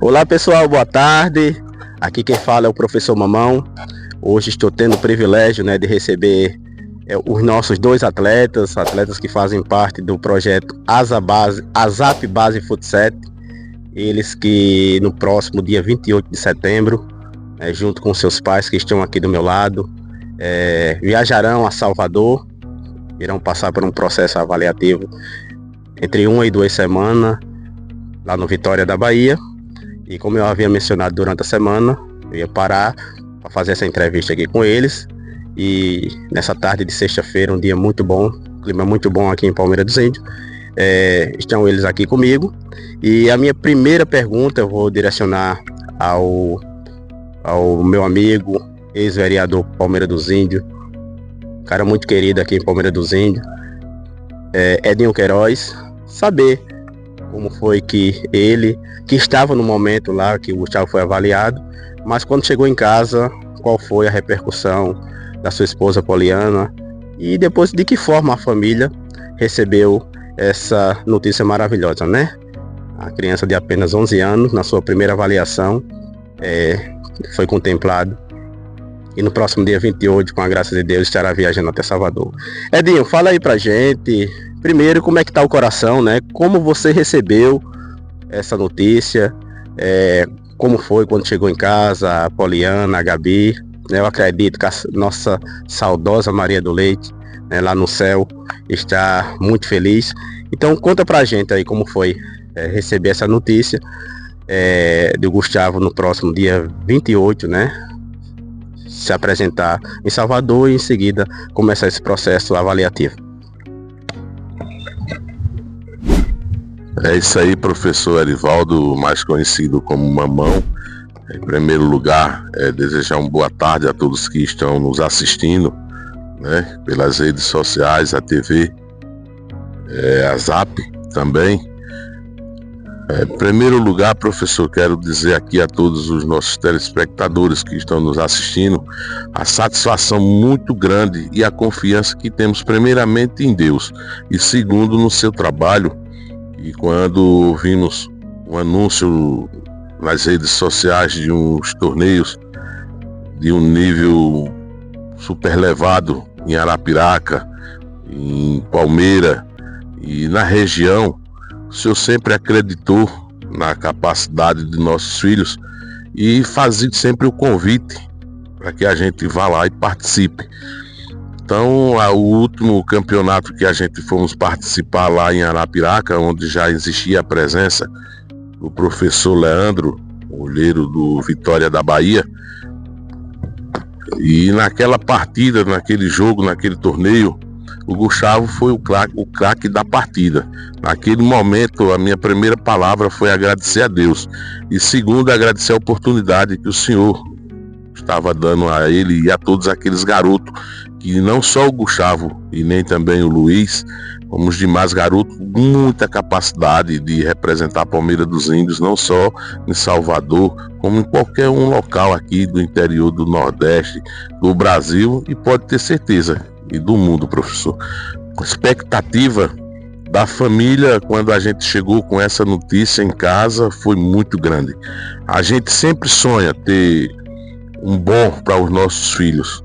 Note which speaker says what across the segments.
Speaker 1: Olá pessoal, boa tarde. Aqui quem fala é o professor Mamão. Hoje estou tendo o privilégio, de receber os nossos dois atletas que fazem parte do projeto ASAP Base Futset. Eles que no próximo dia 28 de setembro, junto com seus pais que estão aqui do meu lado, viajarão a Salvador, irão passar por um processo avaliativo entre 1 e 2 semanas, lá no Vitória da Bahia. E como eu havia mencionado durante a semana, eu ia parar para fazer essa entrevista aqui com eles. E nessa tarde de sexta-feira, um dia muito bom, clima muito bom aqui em Palmeira dos Índios, estão eles aqui comigo. E a minha primeira pergunta eu vou direcionar ao meu amigo, ex-vereador Palmeira dos Índios, cara muito querido aqui em Palmeira dos Índios, Edinho Queiroz, saber como foi que ele, que estava no momento lá que o Gustavo foi avaliado, mas quando chegou em casa, qual foi a repercussão da sua esposa Poliana e depois de que forma a família recebeu essa notícia maravilhosa, A criança de apenas 11 anos, na sua primeira avaliação, foi contemplado e no próximo dia 28, com a graça de Deus, estará viajando até Salvador. Edinho, fala aí pra gente, primeiro, como é que tá o coração, Como você recebeu essa notícia, como foi quando chegou em casa, a Poliana, a Gabi, Eu acredito que a nossa saudosa Maria do Leite, lá no céu, está muito feliz. Então conta pra gente aí como foi receber essa notícia do Gustavo no próximo dia 28, se apresentar em Salvador e em seguida começar esse processo avaliativo.
Speaker 2: É isso aí, professor Erivaldo, mais conhecido como Mamão. Em primeiro lugar, desejar uma boa tarde a todos que estão nos assistindo, pelas redes sociais, a TV, a Zap também. Em primeiro lugar, professor, quero dizer aqui a todos os nossos telespectadores que estão nos assistindo a satisfação muito grande e a confiança que temos primeiramente em Deus e segundo no seu trabalho. E quando vimos um anúncio nas redes sociais de uns torneios de um nível super elevado em Arapiraca, em Palmeira e na região, o senhor sempre acreditou na capacidade de nossos filhos e fazia sempre o convite para que a gente vá lá e participe. Então, o último campeonato que a gente fomos participar lá em Arapiraca, onde já existia a presença do professor Leandro, olheiro do Vitória da Bahia, e naquela partida, naquele jogo, naquele torneio, o Gustavo foi o craque da partida. Naquele momento, a minha primeira palavra foi agradecer a Deus. E segundo, agradecer a oportunidade que o senhor estava dando a ele e a todos aqueles garotos, que não só o Gustavo e nem também o Luiz, como os demais garotos, muita capacidade de representar a Palmeira dos Índios, não só em Salvador, como em qualquer um local aqui do interior do Nordeste, do Brasil e pode ter certeza, e do mundo, professor. A expectativa da família quando a gente chegou com essa notícia em casa foi muito grande. A gente sempre sonha ter um bom para os nossos filhos,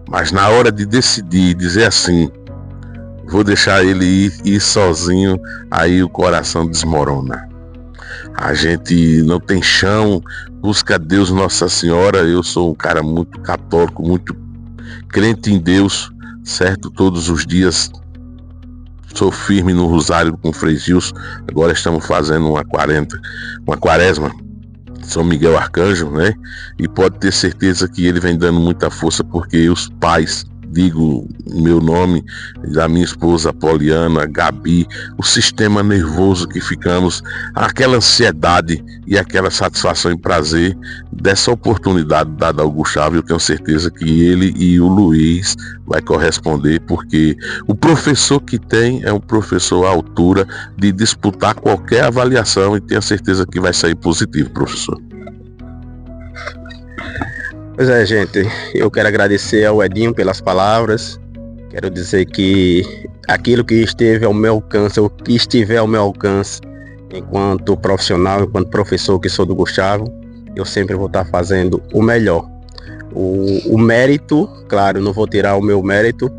Speaker 2: mas na hora de decidir, dizer assim, vou deixar ele ir sozinho, aí o coração desmorona. A gente não tem chão, busca Deus, Nossa Senhora. Eu sou um cara muito católico, muito crente em Deus, certo? Todos os dias sou firme no rosário com o Frei Gilson. Agora estamos fazendo uma quaresma, São Miguel Arcanjo, E pode ter certeza que ele vem dando muita força, porque os pais, digo meu nome, da minha esposa Poliana, Gabi, o sistema nervoso que ficamos, aquela ansiedade e aquela satisfação e prazer dessa oportunidade dada ao Gustavo, eu tenho certeza que ele e o Luiz vai corresponder, porque o professor que tem é um professor à altura de disputar qualquer avaliação e tenho certeza que vai sair positivo, professor.
Speaker 1: Pois é, gente, eu quero agradecer ao Edinho pelas palavras. Quero dizer que aquilo que esteve ao meu alcance, ou que estiver ao meu alcance, enquanto profissional, enquanto professor que sou do Gustavo, eu sempre vou estar fazendo o melhor. O mérito, claro, não vou tirar o meu mérito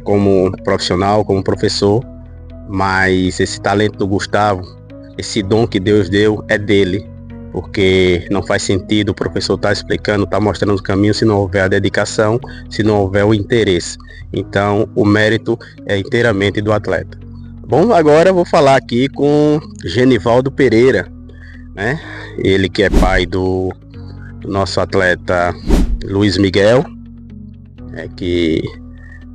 Speaker 1: como profissional, como professor, mas esse talento do Gustavo, esse dom que Deus deu é dele, porque não faz sentido o professor estar explicando, estar mostrando o caminho se não houver a dedicação, se não houver o interesse. Então o mérito é inteiramente do atleta. Bom, agora eu vou falar aqui com Genivaldo Pereira, né? Ele que é pai do nosso atleta Luiz Miguel, que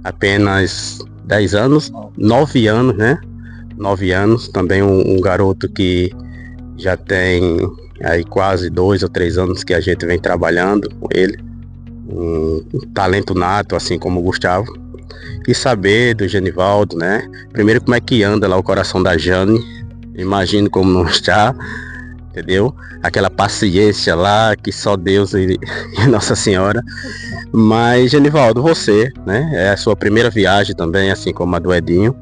Speaker 1: apenas 10 anos, 9 anos, né? 9 anos, também um garoto que já tem aí quase 2 ou 3 anos que a gente vem trabalhando com ele, um talento nato, assim como o Gustavo. E saber do Genivaldo, né? Primeiro, como é que anda lá o coração da Jane, imagino como não está, entendeu? Aquela paciência lá que só Deus e Nossa Senhora. Mas, Genivaldo, você, né? É a sua primeira viagem também, assim como a do Edinho.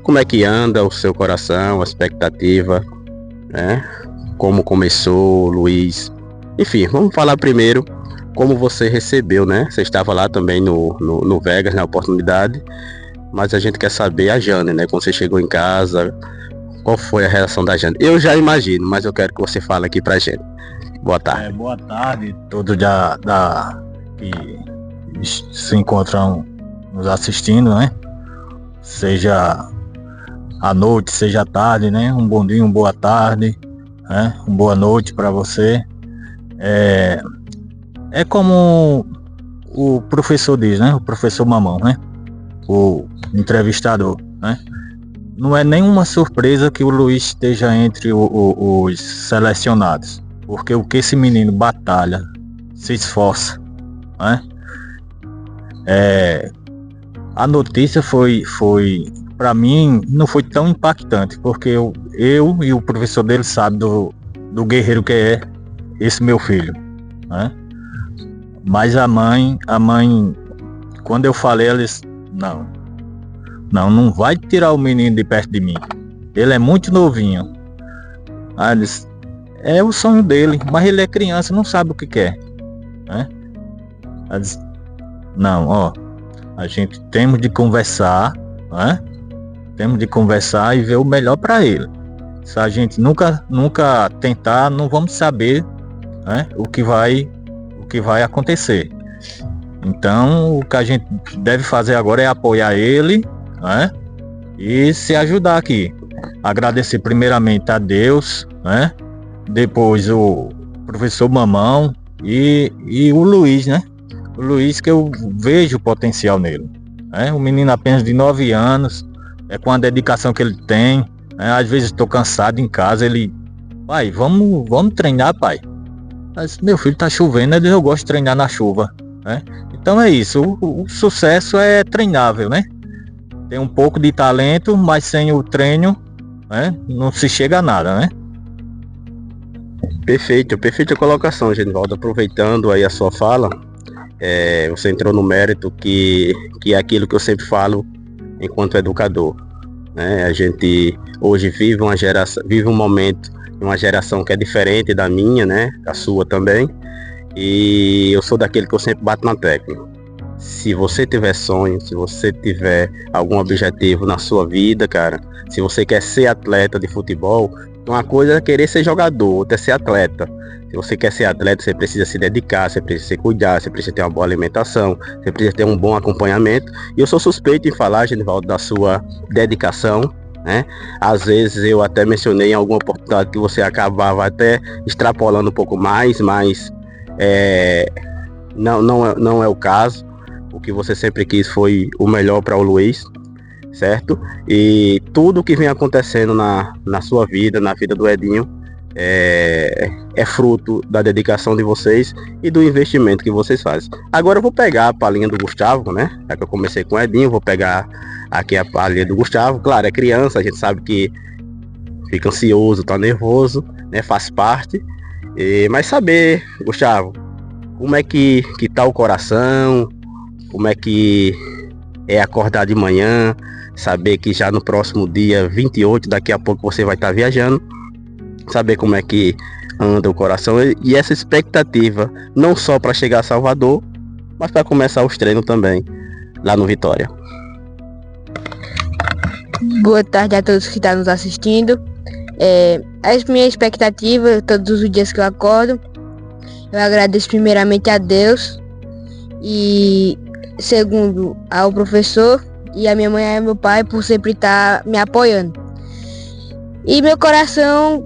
Speaker 1: Como é que anda o seu coração, a expectativa, né? Como começou, Luiz? Enfim, vamos falar primeiro como você recebeu, né? Você estava lá também no Vegas, na oportunidade, mas a gente quer saber a Jane, né? Quando você chegou em casa, qual foi a reação da Jane? Eu já imagino, mas eu quero que você fale aqui pra gente. Boa tarde.
Speaker 3: Boa tarde, todos que se encontram nos assistindo, né? Seja à noite, seja à tarde, né? Um bom dia, uma boa tarde, né? Uma boa noite para você. É como o professor diz, né? O professor Mamão, né? O entrevistador, né? Não é nenhuma surpresa que o Luiz esteja entre os selecionados, porque o que esse menino batalha, se esforça, né? A notícia foi para mim, não foi tão impactante, porque eu e o professor dele sabe do guerreiro que é esse meu filho, né? Mas a mãe, quando eu falei, ela disse, não vai tirar o menino de perto de mim. Ele é muito novinho. Aí ela disse, é o sonho dele, mas ele é criança, não sabe o que quer, né? Ela disse, a gente temos de conversar, né? Temos de conversar e ver o melhor para ele. Se a gente nunca tentar, não vamos saber, né, o que vai acontecer. Então, o que a gente deve fazer agora é apoiar ele, né, e se ajudar aqui. Agradecer primeiramente a Deus, né, depois o professor Mamão e o Luiz, né? O Luiz, que eu vejo o potencial nele, né? Um menino apenas de 9 anos, com a dedicação que ele tem, né? Às vezes estou cansado em casa, ele, pai, vamos treinar, pai. Mas, meu filho, tá chovendo, eu gosto de treinar na chuva, né? Então é isso, o sucesso é treinável, né? Tem um pouco de talento, mas sem o treino, né, não se chega a nada, né?
Speaker 1: Perfeita colocação, Genivaldo. Aproveitando aí a sua fala, você entrou no mérito que é aquilo que eu sempre falo enquanto educador, né? A gente hoje vive um momento, uma geração que é diferente da minha, né? Da sua também. E eu sou daquele que eu sempre bato na tecla. Se você tiver sonho, se você tiver algum objetivo na sua vida, cara, se você quer ser atleta de futebol, uma coisa é querer ser jogador, outra é ser atleta. Se você quer ser atleta, você precisa se dedicar, você precisa se cuidar, você precisa ter uma boa alimentação, você precisa ter um bom acompanhamento. E eu sou suspeito em falar, Genivaldo, da sua dedicação, né? Às vezes eu até mencionei em alguma oportunidade que você acabava até extrapolando um pouco mais, mas não é o caso. O que você sempre quis foi o melhor para o Luiz, certo? E tudo que vem acontecendo na sua vida, na vida do Edinho, é fruto da dedicação de vocês e do investimento que vocês fazem. Agora eu vou pegar a palhinha do Gustavo, né? Já que eu comecei com o Edinho, vou pegar aqui a palhinha do Gustavo. Claro, é criança, a gente sabe que fica ansioso, tá nervoso, né? Faz parte. Mas saber, Gustavo, como é que tá o coração? Como é que é acordar de manhã, saber que já no próximo dia 28, daqui a pouco você vai estar viajando, saber como é que anda o coração e essa expectativa, não só para chegar a Salvador, mas para começar os treinos também, lá no Vitória.
Speaker 4: Boa tarde a todos que estão nos assistindo. A minha expectativa, todos os dias que eu acordo, eu agradeço primeiramente a Deus e segundo ao professor e a minha mãe e meu pai por sempre estar me apoiando. E meu coração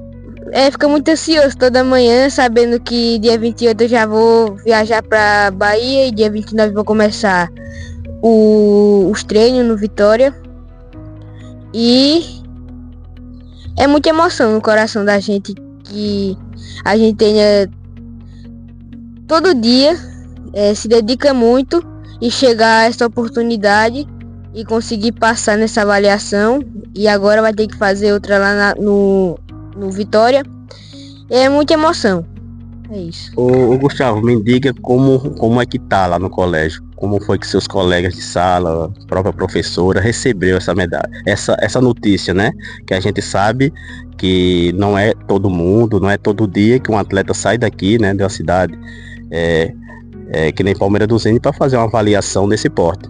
Speaker 4: fica muito ansioso toda manhã, sabendo que dia 28 eu já vou viajar para Bahia e dia 29 vou começar os treinos no Vitória. E é muita emoção no coração da gente que a gente tenha todo dia, se dedica muito e chegar a essa oportunidade e conseguir passar nessa avaliação. E agora vai ter que fazer outra lá no Vitória. É muita emoção. É isso.
Speaker 1: Ô Gustavo, me diga como é que tá lá no colégio. Como foi que seus colegas de sala, a própria professora, recebeu essa medalha, essa notícia, né? Que a gente sabe que não é todo mundo, não é todo dia que um atleta sai daqui, né, da cidade, que nem Palmeira do Zene, para fazer uma avaliação nesse porte.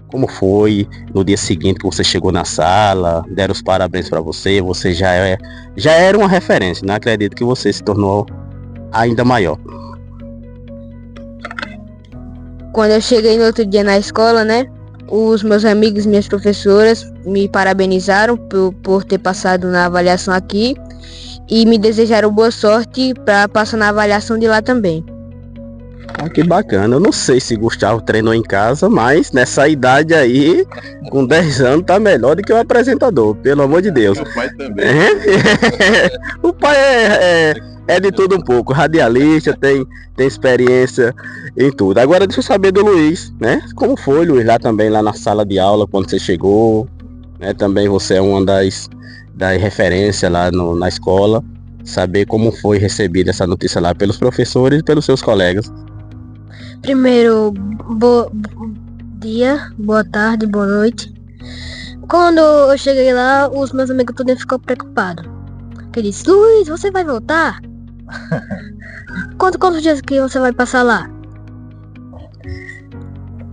Speaker 1: Como foi no dia seguinte que você chegou na sala, deram os parabéns para você, você já era uma referência, né? Acredito que você se tornou ainda maior.
Speaker 4: Quando eu cheguei no outro dia na escola, né, os meus amigos e minhas professoras me parabenizaram por ter passado na avaliação aqui e me desejaram boa sorte para passar na avaliação de lá também.
Speaker 1: Ah, que bacana. Eu não sei se Gustavo treinou em casa, mas nessa idade aí, com 10 anos, tá melhor do que o apresentador, pelo amor de Deus.
Speaker 2: Meu pai também.
Speaker 1: O pai é de tudo um pouco, radialista, tem experiência em tudo. Agora deixa eu saber do Luiz, né? Como foi, Luiz, lá na sala de aula, quando você chegou, né? Também você é uma das referências lá na escola. Saber como foi recebida essa notícia lá pelos professores e pelos seus colegas.
Speaker 5: Primeiro, bom dia, boa tarde, boa noite. Quando eu cheguei lá, os meus amigos todos ficou preocupados. Porque disse, Luiz, você vai voltar? Quantos dias que você vai passar lá?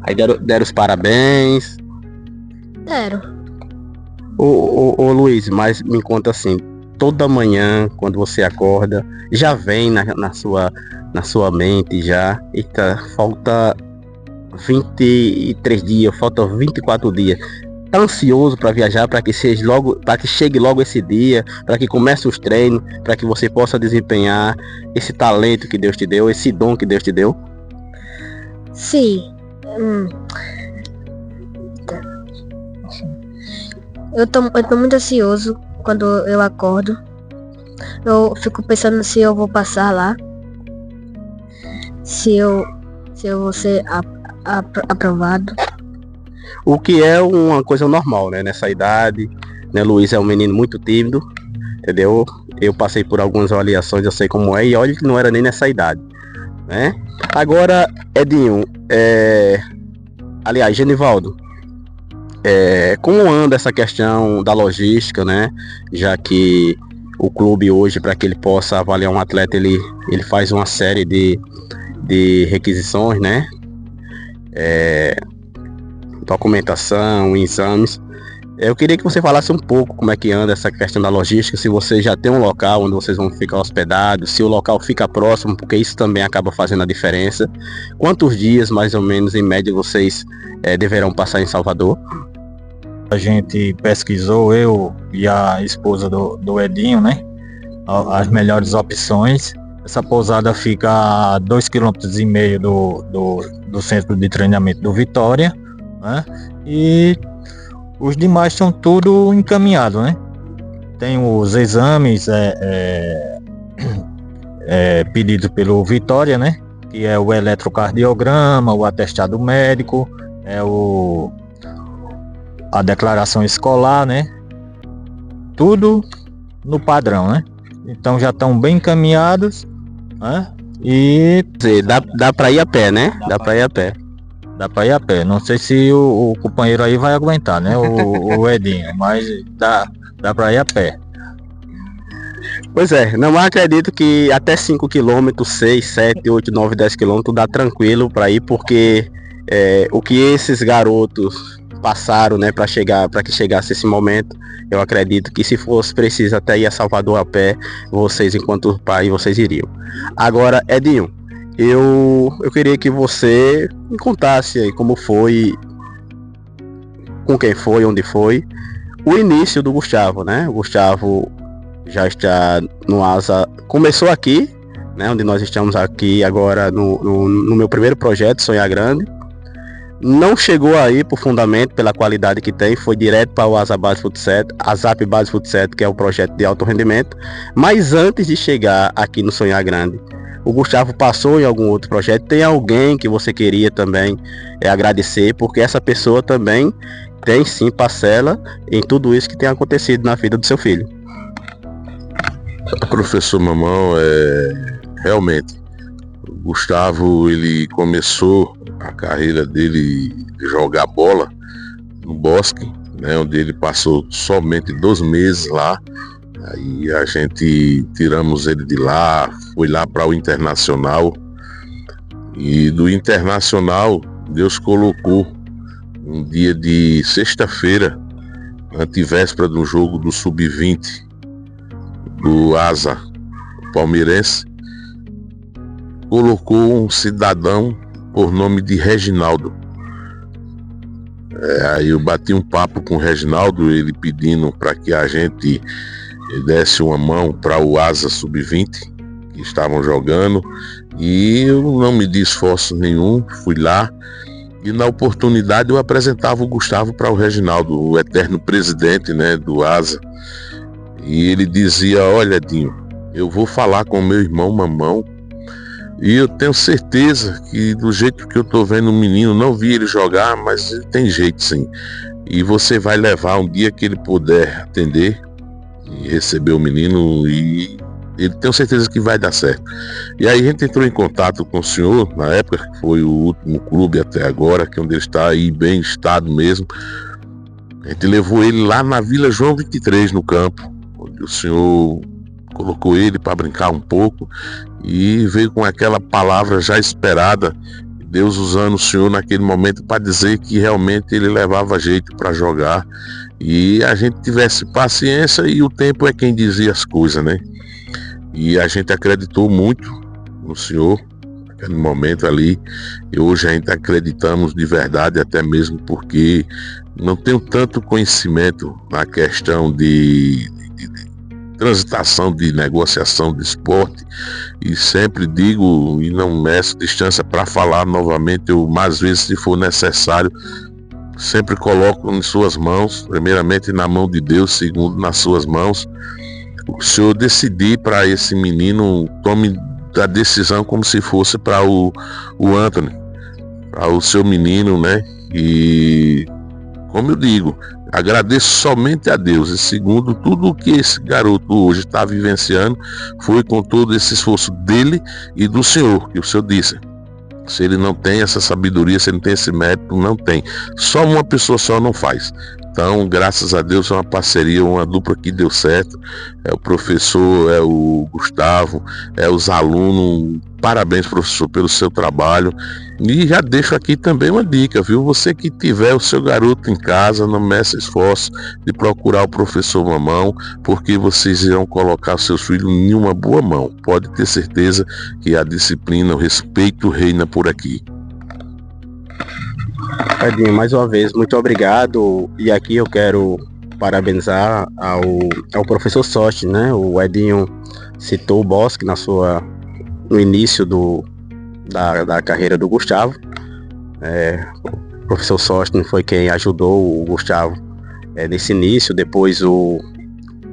Speaker 1: Aí deram os parabéns.
Speaker 5: Deram.
Speaker 1: Ô Luiz, mas me conta assim, toda manhã, quando você acorda, já vem na sua mente já, eita, falta 23 dias, falta 24 dias. Tá ansioso para viajar, para que chegue logo esse dia, para que comece os treinos, para que você possa desempenhar esse talento que Deus te deu, esse dom que Deus te deu?
Speaker 5: Sim. Eu tô muito ansioso quando eu acordo. Eu fico pensando se eu vou passar lá, se eu vou ser aprovado.
Speaker 1: O que é uma coisa normal, né? Nessa idade, né? Luiz é um menino muito tímido, entendeu? Eu passei por algumas avaliações, eu sei como é, e olha que não era nem nessa idade, né? Agora, Edinho, aliás, Genivaldo, como anda essa questão da logística, né? Já que o clube hoje, para que ele possa avaliar um atleta, ele faz uma série de requisições, né? Documentação, exames. Eu queria que você falasse um pouco como é que anda essa questão da logística, se você já tem um local onde vocês vão ficar hospedados, se o local fica próximo, porque isso também acaba fazendo a diferença. Quantos dias, mais ou menos, em média, vocês deverão passar em Salvador?
Speaker 3: A gente pesquisou, eu e a esposa do Edinho, né? As melhores opções. Essa pousada fica a 2,5 km do centro de treinamento do Vitória, né? E os demais estão tudo encaminhado, né? Tem os exames pedidos pelo Vitória, né? Que é o eletrocardiograma, o atestado médico, a declaração escolar, né? Tudo no padrão, né? Então já estão bem encaminhados, né? E
Speaker 1: dá para ir a pé, né? Dá para ir a pé.
Speaker 3: Dá pra ir a pé. Não sei se o companheiro aí vai aguentar, né? O Edinho, mas dá pra ir a pé.
Speaker 1: Pois é, não acredito que até 5 km, 6, 7, 8, 9, 10 km dá tranquilo para ir, porque o que esses garotos passaram, né, para que chegasse esse momento, eu acredito que se fosse preciso até ir a Salvador a pé, vocês, enquanto pai, vocês iriam. Agora, Edinho, eu queria que você me contasse aí como foi, com quem foi, onde foi, o início do Gustavo, né? O Gustavo já está no ASA, começou aqui, né, onde nós estamos aqui agora no meu primeiro projeto, Sonhar Grande. Não chegou aí por fundamento, pela qualidade que tem, foi direto para o ASA Base Futsal, ASAP Base Futsal, que é o projeto de alto rendimento. Mas antes de chegar aqui no Sonhar Grande, o Gustavo passou em algum outro projeto? Tem alguém que você queria também agradecer, porque essa pessoa também tem sim parcela em tudo isso que tem acontecido na vida do seu filho.
Speaker 2: Professor Mamão, realmente, o Gustavo, ele começou a carreira dele de jogar bola no Bosque, né, onde ele passou somente 2 meses lá. Aí a gente tiramos ele de lá, foi lá para o Internacional, e do Internacional Deus colocou um dia de sexta-feira, antevéspera do jogo do Sub-20 do ASA palmeirense, colocou um cidadão por nome de Reginaldo. Aí eu bati um papo com o Reginaldo, ele pedindo para que a gente desse uma mão para o ASA Sub-20 que estavam jogando, e eu não me di esforço nenhum, fui lá, e na oportunidade eu apresentava o Gustavo para o Reginaldo, o eterno presidente, né, do ASA. E ele dizia: olha, Dinho, eu vou falar com meu irmão Mamão, e eu tenho certeza que do jeito que eu tô vendo o menino, não vi ele jogar, mas ele tem jeito sim. E você vai levar um dia que ele puder atender e receber o menino, e ele tem certeza que vai dar certo. E aí a gente entrou em contato com o senhor, na época que foi o último clube até agora, que é onde ele está aí bem estado mesmo. A gente levou ele lá na Vila João 23, no campo, onde o senhor colocou ele para brincar um pouco, e veio com aquela palavra já esperada, Deus usando o senhor naquele momento para dizer que realmente ele levava jeito para jogar, e a gente tivesse paciência, e o tempo é quem dizia as coisas, né? E a gente acreditou muito no senhor naquele momento ali, e hoje a gente acreditamos de verdade, até mesmo porque não tenho tanto conhecimento na questão de transitação, de negociação de esporte, e sempre digo e não meço distância para falar novamente, eu mais vezes se for necessário, sempre coloco em suas mãos, primeiramente na mão de Deus, segundo nas suas mãos. O senhor decidir para esse menino, tome a decisão como se fosse para o Anthony, para o seu menino, né? E como eu digo, agradeço somente a Deus, e segundo, tudo o que esse garoto hoje está vivenciando foi com todo esse esforço dele e do senhor, que o senhor disse. Se ele não tem essa sabedoria, se ele não tem esse mérito, não tem. Só uma pessoa só não faz. Então, graças a Deus, é uma parceria, uma dupla que deu certo. É o professor, é o Gustavo, é os alunos. Parabéns, professor, pelo seu trabalho. E já deixo aqui também uma dica, viu? Você que tiver o seu garoto em casa, não meça esforço de procurar o professor Mamão, porque vocês irão colocar seus filhos em uma boa mão. Pode ter certeza que a disciplina, o respeito reina por aqui.
Speaker 1: Edinho, mais uma vez, muito obrigado. E aqui eu quero parabenizar ao professor Sochi, né? O Edinho citou o Bosque no início da carreira do Gustavo. O professor Sochi foi quem ajudou o Gustavo nesse início. Depois o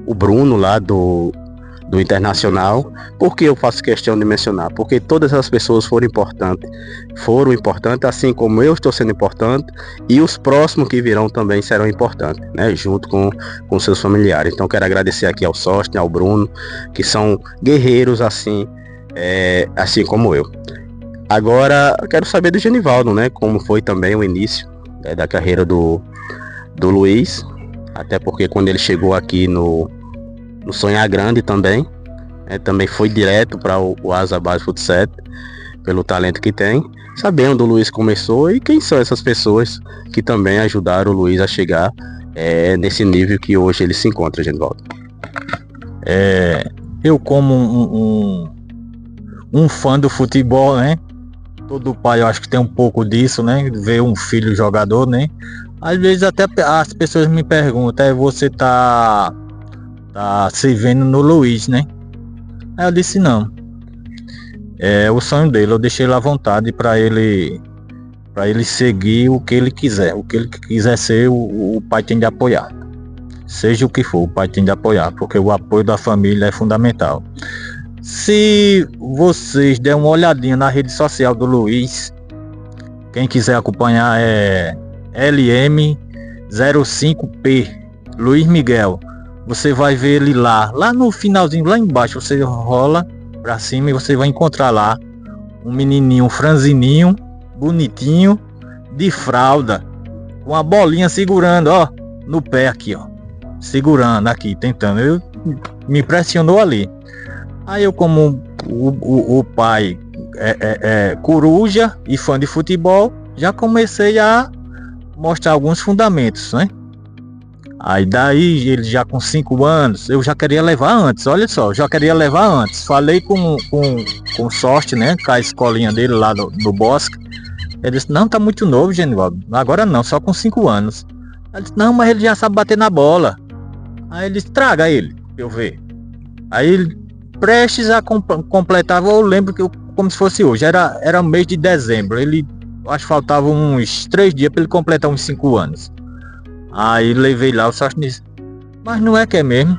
Speaker 1: Bruno lá do Internacional. Por que eu faço questão de mencionar? Porque todas as pessoas foram importantes, assim como eu estou sendo importante, e os próximos que virão também serão importantes, né? Junto com seus familiares. Então quero agradecer aqui ao Sostne, ao Bruno, que são guerreiros assim como eu. Agora, eu quero saber do Genivaldo, né? Como foi também o início da carreira do Luiz. Até porque quando ele chegou aqui no Sonhar Grande também, também foi direto para o Asa Base Futsal, pelo talento que tem. Saber onde o Luiz começou e quem são essas pessoas que também ajudaram o Luiz a chegar nesse nível que hoje ele se encontra, Genivaldo.
Speaker 3: Eu como um fã do futebol, né? Todo pai eu acho que tem um pouco disso, né? Ver um filho jogador, né? Às vezes até as pessoas me perguntam, você tá se vendo no Luiz, né? Aí eu disse não. É o sonho dele, eu deixei ele à vontade para ele seguir o que ele quiser. O que ele quiser ser, o pai tem de apoiar. Seja o que for, o pai tem de apoiar, porque o apoio da família é fundamental. Se vocês der uma olhadinha na rede social do Luiz, quem quiser acompanhar é LM05P, Luiz Miguel. Você vai ver ele lá no finalzinho, lá embaixo, você rola pra cima e você vai encontrar lá um menininho, um franzininho, bonitinho, de fralda, com a bolinha segurando, ó, no pé aqui, ó, segurando aqui, tentando. Me impressionou ali. Aí eu, como o pai é coruja e fã de futebol, já comecei a mostrar alguns fundamentos, né? Aí daí, ele já com 5 anos, eu já queria levar antes, olha só, já queria levar antes. Falei com sorte, né, com a escolinha dele lá no Bosque. Ele disse, não, tá muito novo, Genivaldo, agora não, só com 5 anos. Ele disse, não, mas ele já sabe bater na bola. Aí ele disse, traga ele, pra eu ver. Aí ele, prestes a completar, eu lembro que como se fosse hoje, era mês de dezembro, acho que faltavam uns 3 dias para ele completar uns 5 anos. Aí levei lá, o Sócio disse, mas não é que é mesmo?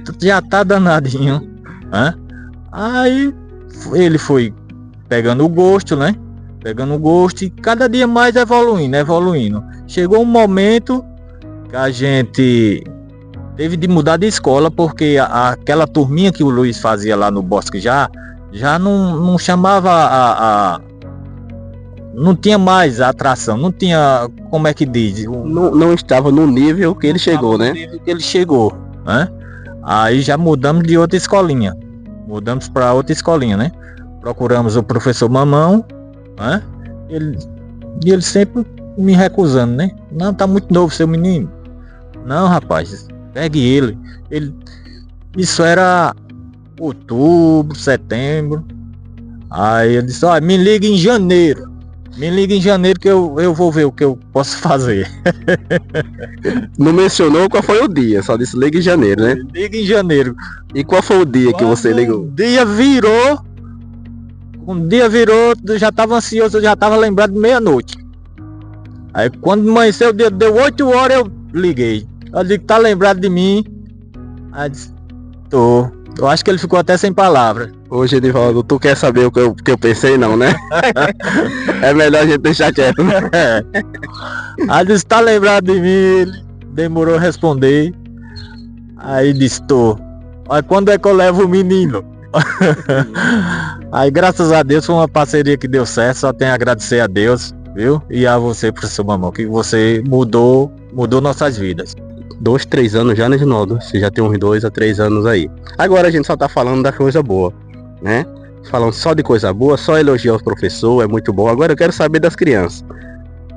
Speaker 3: Tu já tá danadinho, né? Aí ele foi pegando o gosto, né? Pegando o gosto e cada dia mais evoluindo. Chegou um momento que a gente teve de mudar de escola, porque aquela turminha que o Luiz fazia lá no Bosque já não chamava não tinha mais a atração, não tinha, como é que diz?
Speaker 1: Não estava no nível que ele chegou, né?
Speaker 3: Né? Aí já mudamos de outra escolinha. Mudamos para outra escolinha, né? Procuramos o professor Mamão, né? Ele sempre me recusando, né? Não, tá muito novo seu menino. Não, rapaz, pegue ele. Isso era outubro, setembro. Aí ele disse, me liga em janeiro. Me liga em janeiro que eu vou ver o que eu posso fazer.
Speaker 1: Não mencionou qual foi o dia, só disse liga em janeiro, né?
Speaker 3: Liga em janeiro.
Speaker 1: E qual foi o dia que você ligou?
Speaker 3: O dia virou, eu já estava ansioso, eu já estava lembrado de meia-noite. Aí quando amanheceu o dia, deu 8 horas, eu liguei. Eu digo, tá lembrado de mim? Aí disse, tô. Eu acho que ele ficou até sem palavras.
Speaker 1: Ô Genivaldo, tu quer saber o que eu pensei não, né? É melhor a gente deixar quieto, né?
Speaker 3: Aí disse, tá lembrado de mim? Ele demorou a responder. Aí disse, tô. Aí quando é que eu levo o menino? Aí graças a Deus foi uma parceria que deu certo, só tenho a agradecer a Deus, viu? E a você, professor Mamão, que você mudou nossas vidas.
Speaker 1: 2, 3 anos já, né, Ginaldo? Você já tem uns 2 a 3 anos aí. Agora a gente só tá falando da coisa boa, né? Falando só de coisa boa, só elogiar os professores, é muito bom. Agora eu quero saber das crianças.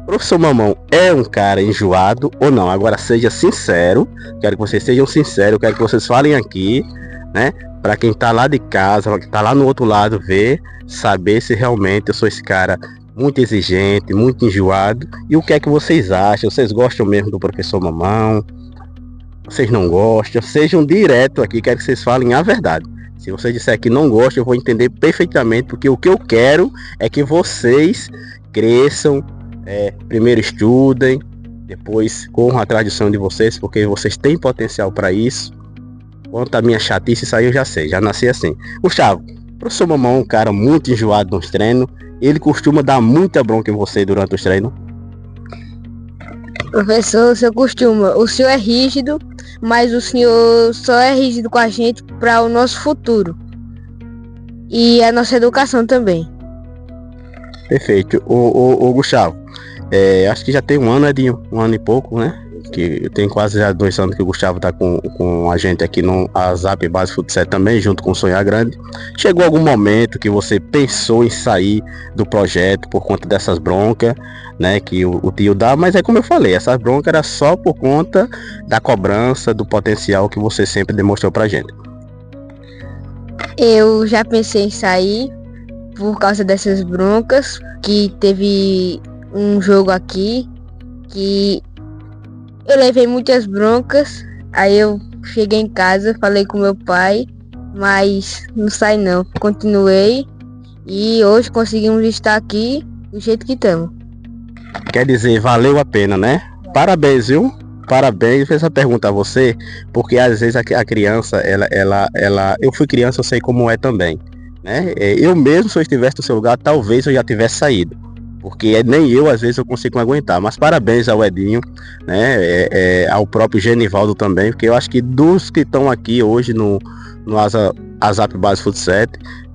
Speaker 1: Professor Mamão é um cara enjoado ou não? Agora seja sincero, quero que vocês sejam sinceros, quero que vocês falem aqui, né? Para quem tá lá de casa, pra quem tá lá no outro lado, ver, saber se realmente eu sou esse cara muito exigente, muito enjoado. E o que é que vocês acham? Vocês gostam mesmo do professor Mamão? Vocês não gostam? Sejam direto aqui, quero que vocês falem a verdade. Se você disser que não gosta, eu vou entender perfeitamente, porque o que eu quero é que vocês cresçam, primeiro estudem, depois corram atrás do sonho de vocês, porque vocês têm potencial para isso. Quanto à minha chatice, isso aí eu já sei, já nasci assim. Gustavo, o professor Mamão é um cara muito enjoado nos treinos, ele costuma dar muita bronca em você durante os treinos.
Speaker 4: Professor, o senhor costuma, o senhor é rígido, mas o senhor só é rígido com a gente para o nosso futuro e a nossa educação também.
Speaker 1: Perfeito. O Gustavo, acho que já tem um ano, Edinho, um ano e pouco, né? Que tem quase já 2 anos que o Gustavo tá com a gente aqui no ASAP Base Futsal também, junto com o Sonhar Grande. Chegou algum momento que você pensou em sair do projeto por conta dessas broncas, né, que o tio dá, mas é como eu falei, essas broncas era só por conta da cobrança, do potencial que você sempre demonstrou pra gente.
Speaker 4: Eu já pensei em sair por causa dessas broncas, que teve um jogo aqui que eu levei muitas broncas, aí eu cheguei em casa, falei com meu pai, mas não sai não, continuei e hoje conseguimos estar aqui do jeito que estamos.
Speaker 1: Quer dizer, valeu a pena, né? Parabéns, viu? Parabéns, fiz essa pergunta a você, porque às vezes a criança, eu fui criança, eu sei como é também, né? Eu mesmo, se eu estivesse no seu lugar, talvez eu já tivesse saído, porque nem eu, às vezes, eu consigo aguentar. Mas parabéns ao Edinho, né? Ao próprio Genivaldo também, porque eu acho que dos que estão aqui hoje no ASAP Base Futsal,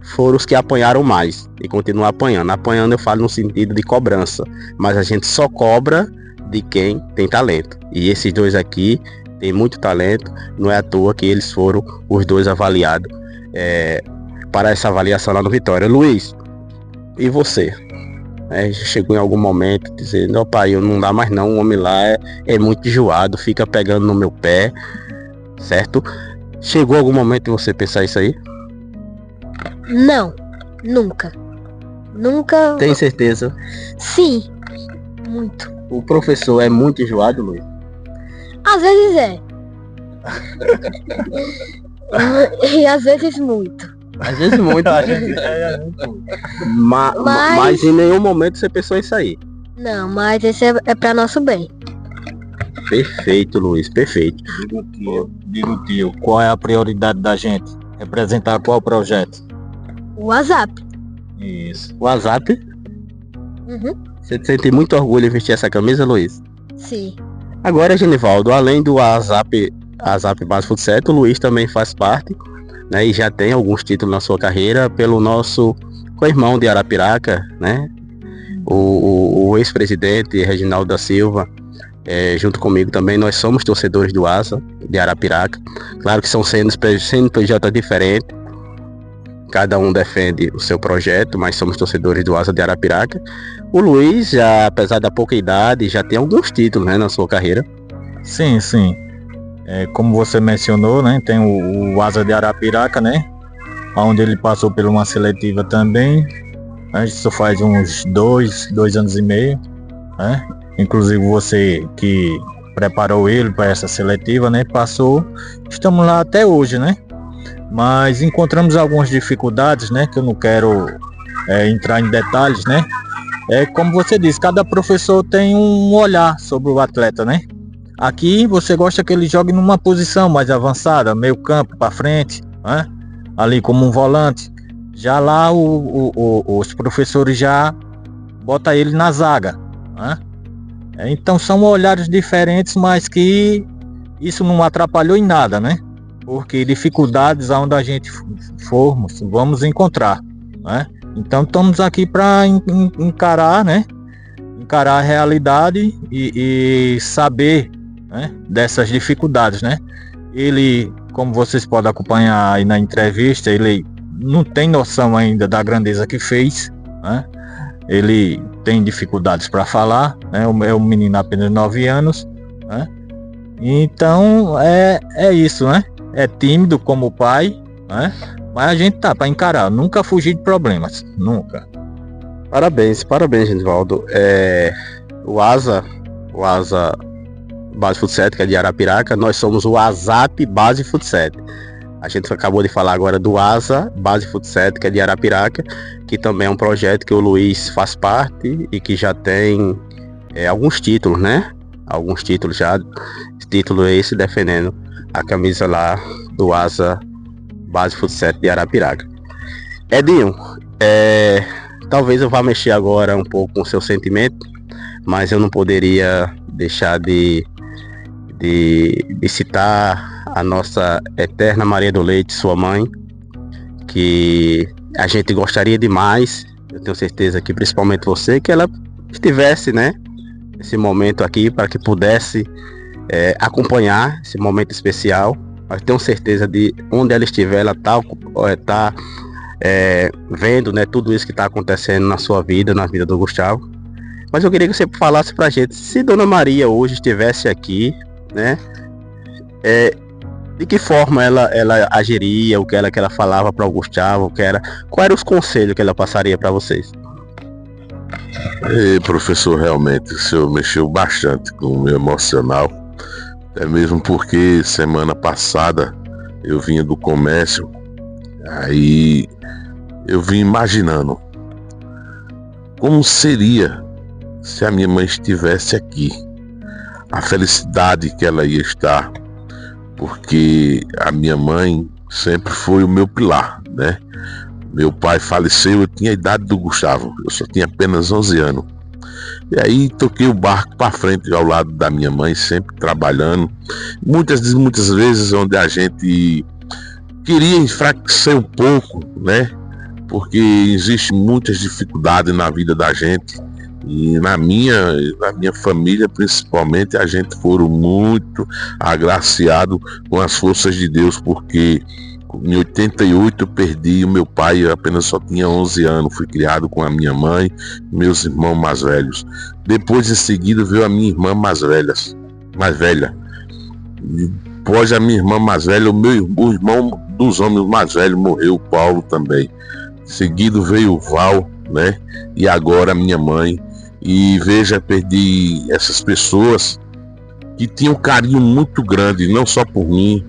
Speaker 1: foram os que apanharam mais e continuam apanhando. Apanhando eu falo no sentido de cobrança, mas a gente só cobra de quem tem talento. E esses dois aqui têm muito talento, não é à toa que eles foram os dois avaliados para essa avaliação lá no Vitória. Luiz, e você? Chegou em algum momento dizendo, pai, eu não dá mais não, o homem lá é muito enjoado, fica pegando no meu pé, certo? Chegou algum momento de você pensar isso aí?
Speaker 5: Não, nunca. Nunca.
Speaker 1: Tem certeza?
Speaker 5: Sim, muito.
Speaker 1: O professor é muito enjoado, Luiz?
Speaker 5: Às vezes é. E às vezes muito.
Speaker 1: Às vezes muito. Mas em nenhum momento você pensou em sair.
Speaker 5: Não, mas esse é para nosso bem.
Speaker 1: Perfeito, Luiz, perfeito.
Speaker 3: Digo, tio, qual é a prioridade da gente? Representar qual projeto?
Speaker 5: O WhatsApp.
Speaker 3: Isso.
Speaker 1: O WhatsApp?
Speaker 5: Uhum.
Speaker 1: Você sente muito orgulho em vestir essa camisa, Luiz?
Speaker 5: Sim.
Speaker 1: Agora, Genivaldo, além do ASAP Base Futsal, o Luiz também faz parte, né, e já tem alguns títulos na sua carreira pelo nosso co-irmão de Arapiraca, né? O ex-presidente Reginaldo da Silva, junto comigo também, nós somos torcedores do ASA de Arapiraca. Claro que são CNPJ diferentes, cada um defende o seu projeto, mas somos torcedores do ASA de Arapiraca. O Luiz, já, apesar da pouca idade, já tem alguns títulos, né, na sua carreira.
Speaker 3: Sim. Como você mencionou, né, tem o ASA de Arapiraca, né, onde ele passou por uma seletiva também. Isso faz uns 2 anos e meio, né? Inclusive você que preparou ele para essa seletiva, né, passou. Estamos lá até hoje, né? Mas encontramos algumas dificuldades, né, que eu não quero entrar em detalhes, né? Como você disse, cada professor tem um olhar sobre o atleta, né? Aqui você gosta que ele jogue numa posição mais avançada, meio campo para frente, né? Ali como um volante. Já lá os professores já botam ele na zaga, né? Então são olhares diferentes, mas que isso não atrapalhou em nada, né? Porque dificuldades aonde a gente formos, vamos encontrar, né? Então estamos aqui para encarar, né? Encarar a realidade e saber, né, dessas dificuldades, né? Ele, como vocês podem acompanhar aí na entrevista, ele não tem noção ainda da grandeza que fez, né? Ele tem dificuldades para falar, né? É um menino apenas de 9 anos, né? Então é isso, né? É tímido como o pai, né? Mas a gente tá para encarar, nunca fugir de problemas, nunca.
Speaker 1: Parabéns, Genivaldo. O ASA Base Futsal, que é de Arapiraca, nós somos o ASAP Base Futsal. A gente acabou de falar agora do ASA Base Futsal, que é de Arapiraca, que também é um projeto que o Luiz faz parte e que já tem alguns títulos, né? Alguns títulos já, título esse defendendo a camisa lá do ASA Base Futsal de Arapiraca. Edinho, talvez eu vá mexer agora um pouco com o seu sentimento, mas eu não poderia deixar de citar a nossa eterna Maria do Leite, sua mãe, que a gente gostaria demais eu tenho certeza que principalmente você, que ela estivesse, né, nesse momento aqui para que pudesse acompanhar esse momento especial. Mas tenho certeza de onde ela estiver, ela tá vendo, né, tudo isso que está acontecendo na sua vida, na vida do Gustavo. Mas eu queria que você falasse pra gente, se Dona Maria hoje estivesse aqui, né, de que forma ela agiria, o que ela falava para o Gustavo, quais eram os conselhos que ela passaria para vocês?
Speaker 2: Professor, realmente o senhor mexeu bastante com o meu emocional, até mesmo porque semana passada eu vinha do comércio, aí eu vim imaginando como seria se a minha mãe estivesse aqui, a felicidade que ela ia estar, porque a minha mãe sempre foi o meu pilar, né? Meu pai faleceu, eu tinha a idade do Gustavo, eu só tinha apenas 11 anos. E aí toquei o barco para frente ao lado da minha mãe, sempre trabalhando. Muitas vezes onde a gente queria enfraquecer um pouco, né? Porque existe muitas dificuldades na vida da gente. E na minha família, principalmente, a gente foram muito agraciado com as forças de Deus, porque em 88 eu perdi o meu pai, eu apenas só tinha 11 anos, fui criado com a minha mãe, meus irmãos mais velhos. Depois, em seguida, veio a minha irmã mais velha. Após a minha irmã mais velha, o irmão dos homens mais velhos morreu, o Paulo também. Seguido veio o Val, né? E agora a minha mãe. E veja, perdi essas pessoas que tinham um carinho muito grande, não só por mim,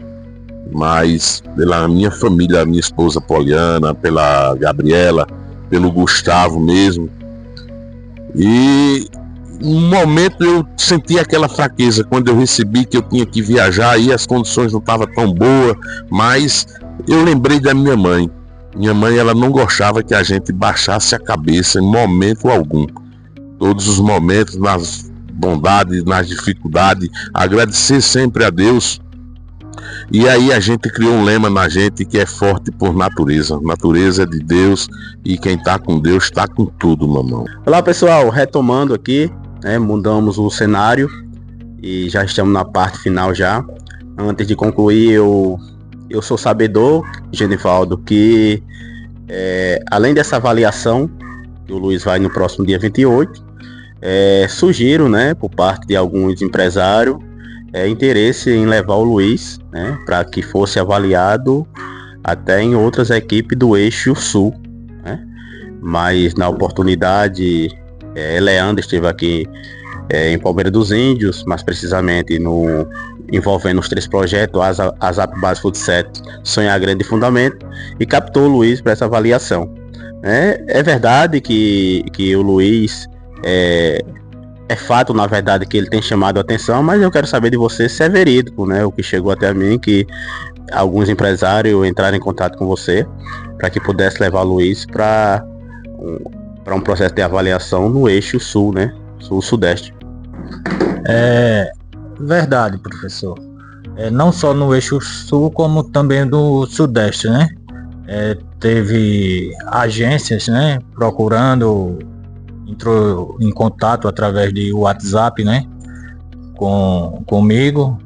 Speaker 2: mas pela minha família, a minha esposa Poliana, pela Gabriela, pelo Gustavo mesmo. E um momento eu senti aquela fraqueza quando eu recebi que eu tinha que viajar e as condições não estavam tão boas, mas eu lembrei da minha mãe. Minha mãe, ela não gostava que a gente baixasse a cabeça em momento algum. Todos os momentos, nas bondades, nas dificuldades, agradecer sempre a Deus. E aí a gente criou um lema na gente que é forte por natureza. Natureza é de Deus e quem está com Deus está com tudo, mamão.
Speaker 1: Olá pessoal, retomando aqui, né, mudamos o cenário e já estamos na parte final já. Antes de concluir, eu sou sabedor, Genivaldo, que além dessa avaliação que o Luiz vai no próximo dia 28, surgiram, né, por parte de alguns empresários, interesse em levar o Luiz, né, para que fosse avaliado até em outras equipes do eixo sul, né? Mas na oportunidade, Leandro esteve aqui em Palmeira dos Índios, mais precisamente envolvendo os 3 projetos, ASAP Base Food Set, Sonhar Grande e Fundamento, e captou o Luiz para essa avaliação. É verdade que o Luiz é fato, na verdade, que ele tem chamado a atenção, mas eu quero saber de você se é verídico, né? O que chegou até mim, que alguns empresários entraram em contato com você para que pudesse levar o Luiz para um processo de avaliação no eixo sul, né? Sul-sudeste.
Speaker 3: Verdade, professor. Não só no eixo sul, como também no sudeste, né? Teve agências, né, procurando, entrou em contato através de WhatsApp, né, comigo,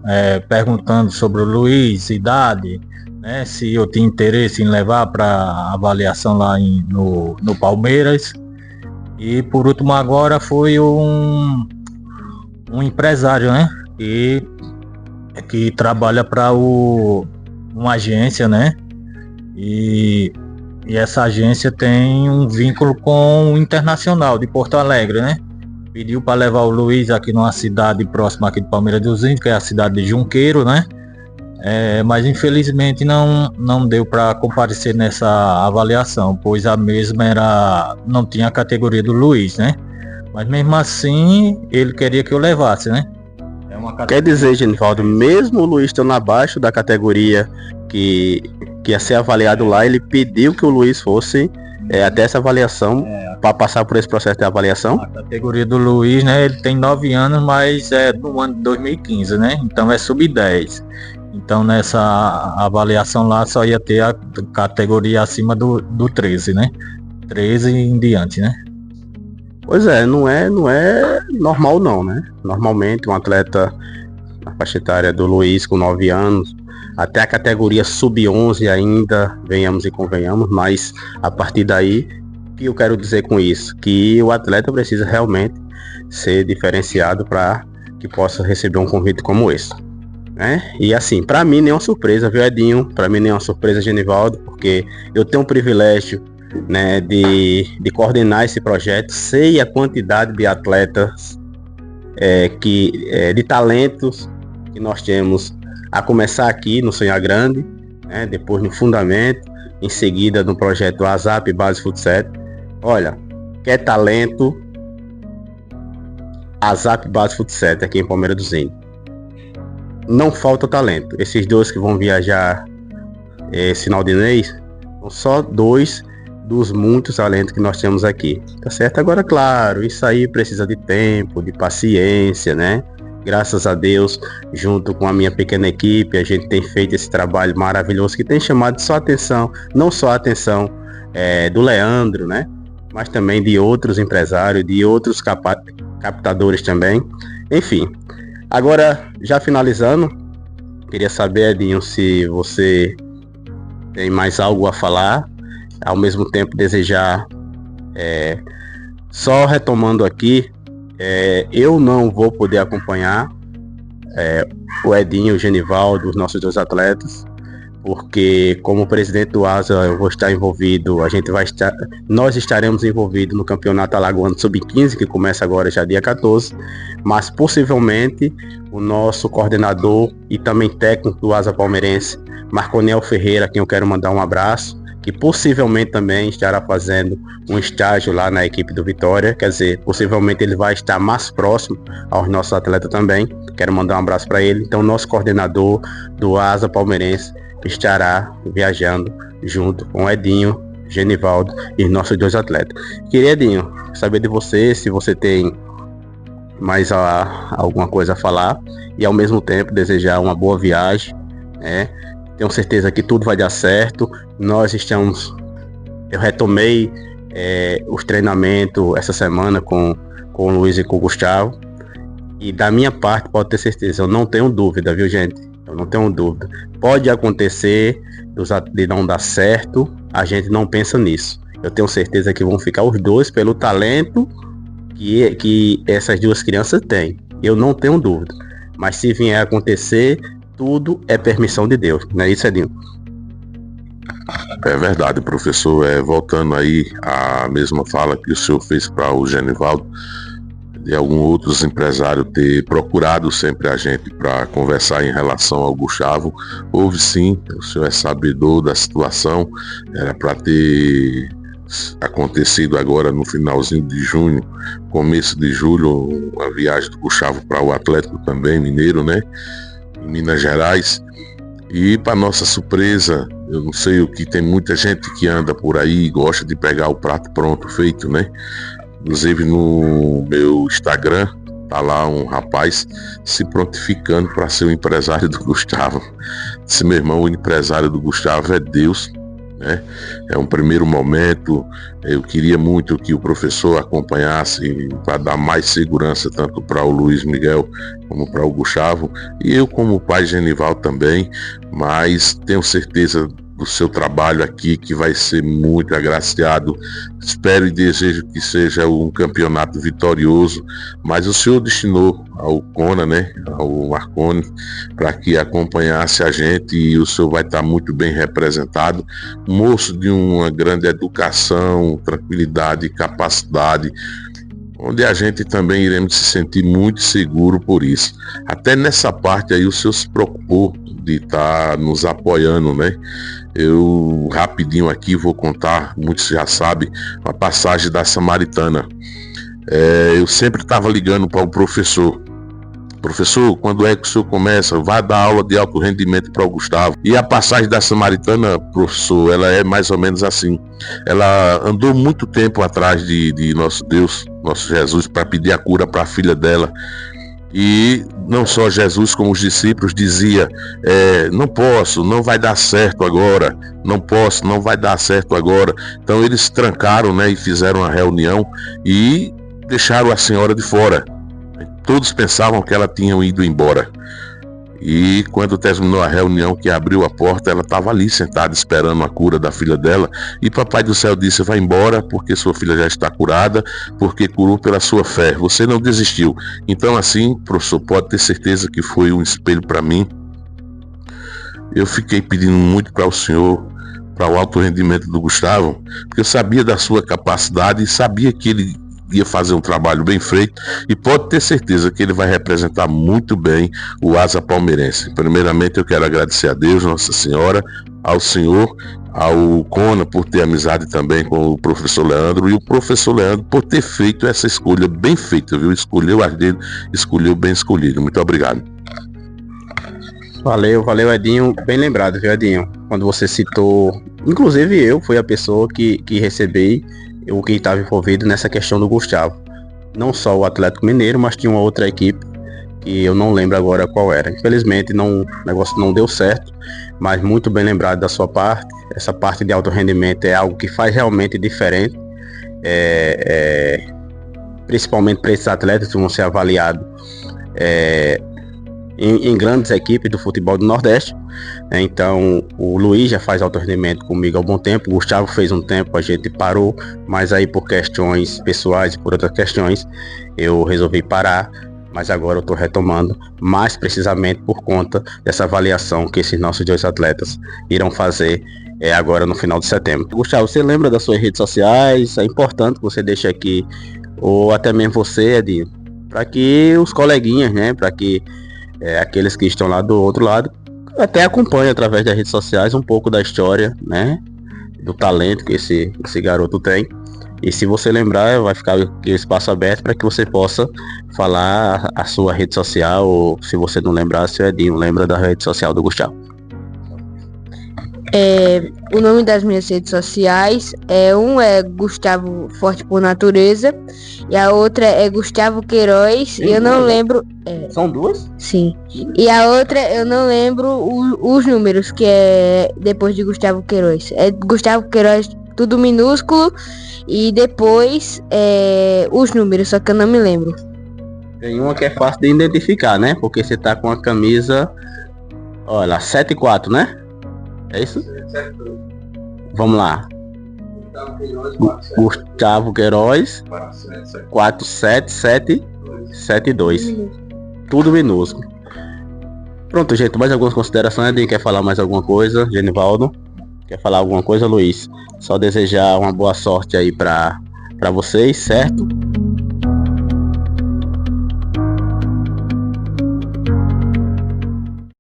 Speaker 3: perguntando sobre o Luiz, idade, né, se eu tinha interesse em levar para avaliação lá no Palmeiras. E por último agora foi um empresário, né, que trabalha para uma agência, né, e essa agência tem um vínculo com o Internacional de Porto Alegre, né? Pediu para levar o Luiz aqui numa cidade próxima aqui de Palmeira dos Índios, que é a cidade de Junqueiro, né? Mas infelizmente não deu para comparecer nessa avaliação, pois a mesma não tinha a categoria do Luiz, né? Mas mesmo assim ele queria que eu levasse, né?
Speaker 1: Quer dizer, Genivaldo, mesmo o Luiz estando abaixo da categoria que ia ser avaliado lá, ele pediu que o Luiz fosse até essa avaliação, para passar por esse processo de avaliação?
Speaker 3: A categoria do Luiz, né, ele tem 9 anos, mas é do ano de 2015, né, então é sub-10. Então nessa avaliação lá só ia ter a categoria acima do 13, né. 13 em diante, né?
Speaker 1: Pois é, não é normal não, né? Normalmente um atleta na faixa etária do Luiz com 9 anos, até a categoria sub-11 ainda, venhamos e convenhamos, mas a partir daí, o que eu quero dizer com isso? Que o atleta precisa realmente ser diferenciado para que possa receber um convite como esse, né? E assim, para mim nem é uma surpresa, viu, Edinho? Para mim nem é uma surpresa, Genivaldo, porque eu tenho o privilégio, né, de coordenar esse projeto, sei a quantidade de atletas, de talentos que nós temos, a começar aqui no Sonhar Grande, né, depois no Fundamento, em seguida no projeto ASAP Base Futsal. Olha, quer talento, ASAP Base Futsal aqui em Palmeira dos Índios. Não falta talento. Esses dois que vão viajar esse final de mês são só 2 dos muitos talentos que nós temos aqui, tá certo? Agora, claro, isso aí precisa de tempo, de paciência, né? Graças a Deus, junto com a minha pequena equipe, a gente tem feito esse trabalho maravilhoso que tem chamado só atenção, não só a atenção do Leandro, né? Mas também de outros empresários, de outros captadores também. Enfim, agora, já finalizando, queria saber, Edinho, se você tem mais algo a falar. Ao mesmo tempo desejar, só retomando aqui, eu não vou poder acompanhar o Edinho e o Genivaldo, os nossos 2 atletas, porque como presidente do ASA eu vou estar envolvido, nós estaremos envolvidos no Campeonato Alagoano Sub-15, que começa agora já dia 14, mas possivelmente o nosso coordenador e também técnico do ASA palmeirense, Marconel Ferreira, a quem eu quero mandar um abraço, que possivelmente também estará fazendo um estágio lá na equipe do Vitória, quer dizer, possivelmente ele vai estar mais próximo aos nossos atletas também, quero mandar um abraço para ele. Então, nosso coordenador do ASA palmeirense estará viajando junto com o Edinho, Genivaldo e nossos 2 atletas. Queria, Edinho, saber de você, se você tem mais alguma coisa a falar, e ao mesmo tempo desejar uma boa viagem, né? Tenho certeza que tudo vai dar certo. Eu retomei os treinamentos essa semana com o Luiz e com o Gustavo. E da minha parte, pode ter certeza, eu não tenho dúvida, viu, gente? Eu não tenho dúvida. Pode acontecer de não dar certo, a gente não pensa nisso. Eu tenho certeza que vão ficar os 2 pelo talento que essas 2 crianças têm. Eu não tenho dúvida. Mas se vier a acontecer, tudo é permissão de Deus, não é isso, Edinho?
Speaker 2: É verdade, professor. Voltando aí à mesma fala que o senhor fez para o Genivaldo, de alguns outros empresários ter procurado sempre a gente para conversar em relação ao Gustavo, houve sim, o senhor é sabedor da situação, era para ter acontecido agora no finalzinho de junho, começo de julho, a viagem do Gustavo para o Atlético também, mineiro, né? Em Minas Gerais, e para nossa surpresa, eu não sei o que, tem muita gente que anda por aí e gosta de pegar o prato pronto, feito, né? Inclusive no meu Instagram tá lá um rapaz se prontificando para ser o empresário do Gustavo. Disse: meu irmão, o empresário do Gustavo é Deus, né? É um primeiro momento. Eu queria muito que o professor acompanhasse para dar mais segurança tanto para o Luiz Miguel como para o Gustavo, e eu como pai Genival também, mas tenho certeza do seu trabalho aqui, que vai ser muito agraciado. Espero e desejo que seja um campeonato vitorioso, mas o senhor destinou ao Cona, né, ao Marconi, para que acompanhasse a gente, e o senhor vai estar muito bem representado, moço de uma grande educação, tranquilidade e capacidade, onde a gente também iremos se sentir muito seguro por isso. Até nessa parte aí o senhor se preocupou de estar nos apoiando, né? Eu rapidinho aqui vou contar, muitos já sabem, a passagem da Samaritana. Eu sempre estava ligando para o professor: professor, quando é que o senhor começa? Vai dar aula de alto rendimento para o Gustavo. E a passagem da Samaritana, professor, ela é mais ou menos assim. Ela andou muito tempo atrás de nosso Deus, nosso Jesus, para pedir a cura para a filha dela. E não só Jesus, como os discípulos dizia, não posso, não vai dar certo agora, não posso, não vai dar certo agora. Então eles trancaram, né, e fizeram uma reunião e deixaram a senhora de fora. Todos pensavam que ela tinha ido embora. E quando terminou a reunião, que abriu a porta, ela estava ali sentada esperando a cura da filha dela. E Papai do Céu disse: vai embora, porque sua filha já está curada, porque curou pela sua fé. Você não desistiu. Então, assim, professor, pode ter certeza que foi um espelho para mim. Eu fiquei pedindo muito para o senhor, para o alto rendimento do Gustavo, porque eu sabia da sua capacidade e sabia que ele ia fazer um trabalho bem feito, e pode ter certeza que ele vai representar muito bem o Asa Palmeirense. Primeiramente, eu quero agradecer a Deus, Nossa Senhora, ao senhor, ao Cona por ter amizade também com o professor Leandro, e o professor Leandro por ter feito essa escolha bem feita, viu? Escolheu as dele, escolheu bem escolhido. Muito obrigado.
Speaker 1: Valeu, Edinho. Bem lembrado, viu, Edinho? Quando você citou, inclusive eu fui a pessoa que recebi o que estava envolvido nessa questão do Gustavo. Não só o Atlético Mineiro, mas tinha uma outra equipe que eu não lembro agora qual era. Infelizmente o negócio não deu certo, mas muito bem lembrado da sua parte. Essa parte de alto rendimento é algo que faz realmente diferente, principalmente para esses atletas que vão ser avaliados em grandes equipes do futebol do Nordeste. Então o Luiz já faz alto rendimento comigo há um bom tempo, o Gustavo fez um tempo, a gente parou, mas aí por questões pessoais e por outras questões eu resolvi parar, mas agora eu estou retomando, mais precisamente por conta dessa avaliação que esses nossos dois atletas irão fazer agora no final de setembro. Gustavo, você lembra das suas redes sociais? É importante que você deixe aqui, ou até mesmo você, Edinho, para que os coleguinhas, né, para que aqueles que estão lá do outro lado até acompanhem através das redes sociais um pouco da história, né, do talento que esse garoto tem. E se você lembrar, vai ficar aqui o espaço aberto para que você possa falar a sua rede social, ou se você não lembrar, se o Edinho lembra da rede social do Gustavo.
Speaker 4: O nome das minhas redes sociais é Gustavo Forte por Natureza, e a outra é Gustavo Queiroz, e eu não lembro.
Speaker 1: São duas?
Speaker 4: Sim. E a outra eu não lembro os números, que é depois de Gustavo Queiroz. É Gustavo Queiroz tudo minúsculo, e depois os números, só que eu não me lembro.
Speaker 1: Tem uma que é fácil de identificar, né? Porque você tá com a camisa, olha, 74, né? É isso? Vamos lá. Gustavo Queiroz 47772. Tudo minúsculo. Pronto, gente. Mais algumas considerações? Alguém quer falar mais alguma coisa? Genivaldo? Quer falar alguma coisa, Luiz? Só desejar uma boa sorte aí pra vocês, certo?